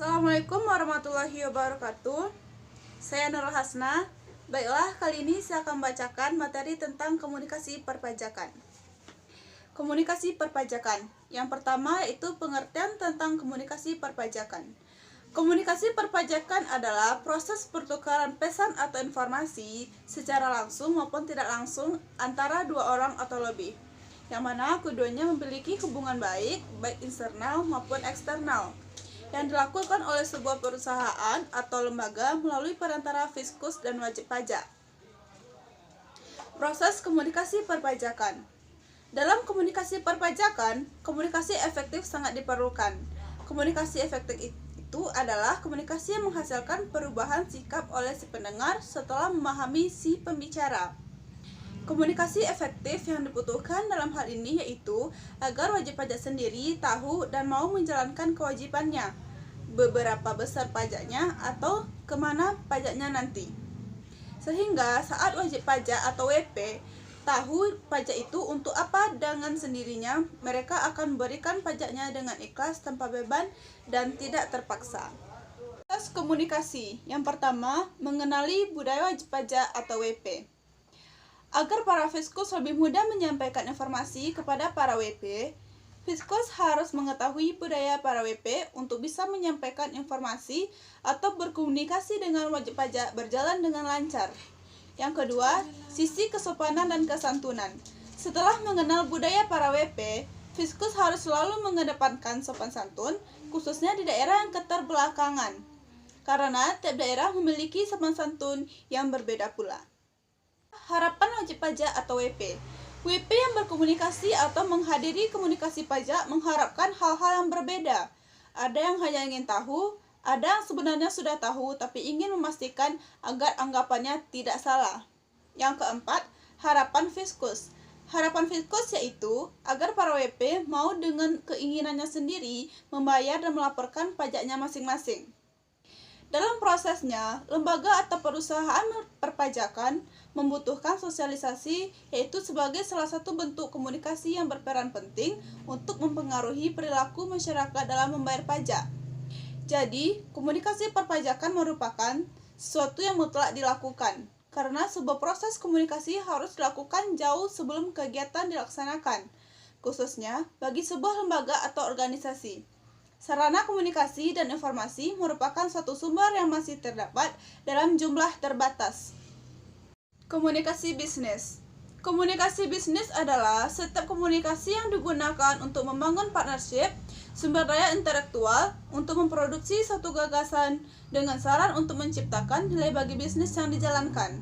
Assalamualaikum warahmatullahi wabarakatuh. Saya Nurul Hasna. Baiklah, kali ini saya akan membacakan materi tentang komunikasi perpajakan. Komunikasi perpajakan. Yang pertama yaitu pengertian tentang komunikasi perpajakan. Komunikasi perpajakan adalah proses pertukaran pesan atau informasi secara langsung maupun tidak langsung antara dua orang atau lebih, yang mana keduanya memiliki hubungan baik internal maupun eksternal, yang dilakukan oleh sebuah perusahaan atau lembaga melalui perantara fiskus dan wajib pajak. Proses komunikasi perpajakan. Dalam komunikasi perpajakan, komunikasi efektif sangat diperlukan. Komunikasi efektif itu adalah komunikasi yang menghasilkan perubahan sikap oleh si pendengar setelah memahami si pembicara. Komunikasi efektif yang dibutuhkan dalam hal ini yaitu agar wajib pajak sendiri tahu dan mau menjalankan kewajibannya, beberapa besar pajaknya atau kemana pajaknya nanti. Sehingga saat wajib pajak atau WP tahu pajak itu untuk apa, dengan sendirinya mereka akan memberikan pajaknya dengan ikhlas tanpa beban dan tidak terpaksa. Proses komunikasi. Yang pertama, mengenali budaya wajib pajak atau WP. Agar para fiskus lebih mudah menyampaikan informasi kepada para WP, fiskus harus mengetahui budaya para WP untuk bisa menyampaikan informasi atau berkomunikasi dengan wajib pajak berjalan dengan lancar. Yang kedua, sisi kesopanan dan kesantunan. Setelah mengenal budaya para WP, fiskus harus selalu mengedepankan sopan santun, khususnya di daerah yang keterbelakangan, karena tiap daerah memiliki sopan santun yang berbeda pula. Harapan wajib pajak atau WP. WP yang berkomunikasi atau menghadiri komunikasi pajak mengharapkan hal-hal yang berbeda. Ada yang hanya ingin tahu, ada yang sebenarnya sudah tahu tapi ingin memastikan agar anggapannya tidak salah. Yang keempat, harapan fiskus. Harapan fiskus yaitu agar para WP mau dengan keinginannya sendiri membayar dan melaporkan pajaknya masing-masing. Dalam prosesnya, lembaga atau perusahaan perpajakan membutuhkan sosialisasi, yaitu sebagai salah satu bentuk komunikasi yang berperan penting untuk mempengaruhi perilaku masyarakat dalam membayar pajak. Jadi, komunikasi perpajakan merupakan sesuatu yang mutlak dilakukan, karena sebuah proses komunikasi harus dilakukan jauh sebelum kegiatan dilaksanakan, khususnya bagi sebuah lembaga atau organisasi. Sarana komunikasi dan informasi merupakan suatu sumber yang masih terdapat dalam jumlah terbatas. Komunikasi bisnis. Komunikasi bisnis adalah setiap komunikasi yang digunakan untuk membangun partnership, sumber daya intelektual, untuk memproduksi suatu gagasan dengan saran untuk menciptakan nilai bagi bisnis yang dijalankan.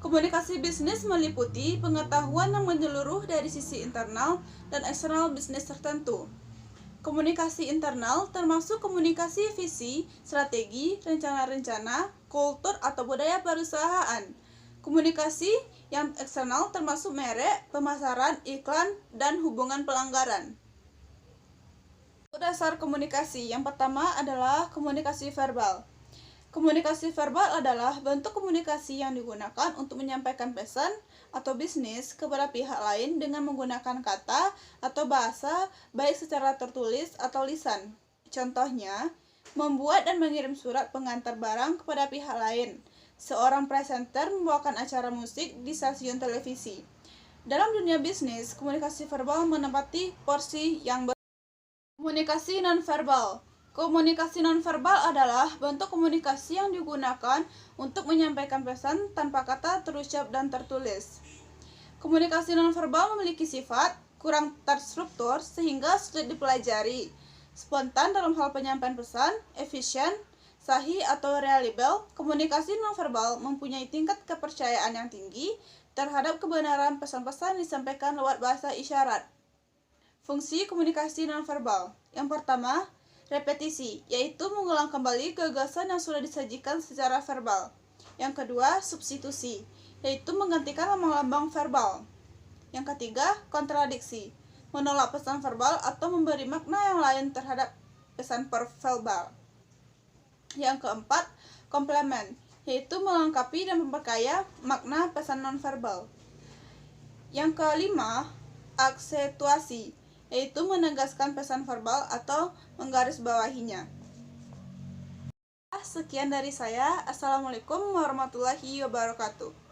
Komunikasi bisnis meliputi pengetahuan yang menyeluruh dari sisi internal dan eksternal bisnis tertentu. Komunikasi internal termasuk komunikasi visi, strategi, rencana-rencana, kultur atau budaya perusahaan. Komunikasi yang eksternal termasuk merek, pemasaran, iklan, dan hubungan pelanggaran. Dasar komunikasi. Yang pertama adalah komunikasi verbal. Komunikasi verbal adalah bentuk komunikasi yang digunakan untuk menyampaikan pesan atau bisnis kepada pihak lain dengan menggunakan kata atau bahasa, baik secara tertulis atau lisan. Contohnya, membuat dan mengirim surat pengantar barang kepada pihak lain. Seorang presenter membawakan acara musik di stasiun televisi. Dalam dunia bisnis, komunikasi verbal menempati porsi yang Komunikasi nonverbal. Komunikasi nonverbal adalah bentuk komunikasi yang digunakan untuk menyampaikan pesan tanpa kata terucap dan tertulis. Komunikasi nonverbal memiliki sifat kurang terstruktur sehingga sulit dipelajari, spontan dalam hal penyampaian pesan, efisien, sahih atau reliable. Komunikasi nonverbal mempunyai tingkat kepercayaan yang tinggi terhadap kebenaran pesan-pesan disampaikan lewat bahasa isyarat. Fungsi komunikasi nonverbal. Yang pertama, repetisi, yaitu mengulang kembali gagasan yang sudah disajikan secara verbal. Yang kedua, substitusi, yaitu menggantikan lambang-lambang verbal. Yang ketiga, kontradiksi, menolak pesan verbal atau memberi makna yang lain terhadap pesan verbal. Yang keempat, komplement, yaitu melengkapi dan memperkaya makna pesan nonverbal. Yang kelima, aksentuasi, yaitu menegaskan pesan verbal atau menggarisbawahinya. Sekian dari saya. Assalamualaikum warahmatullahi wabarakatuh.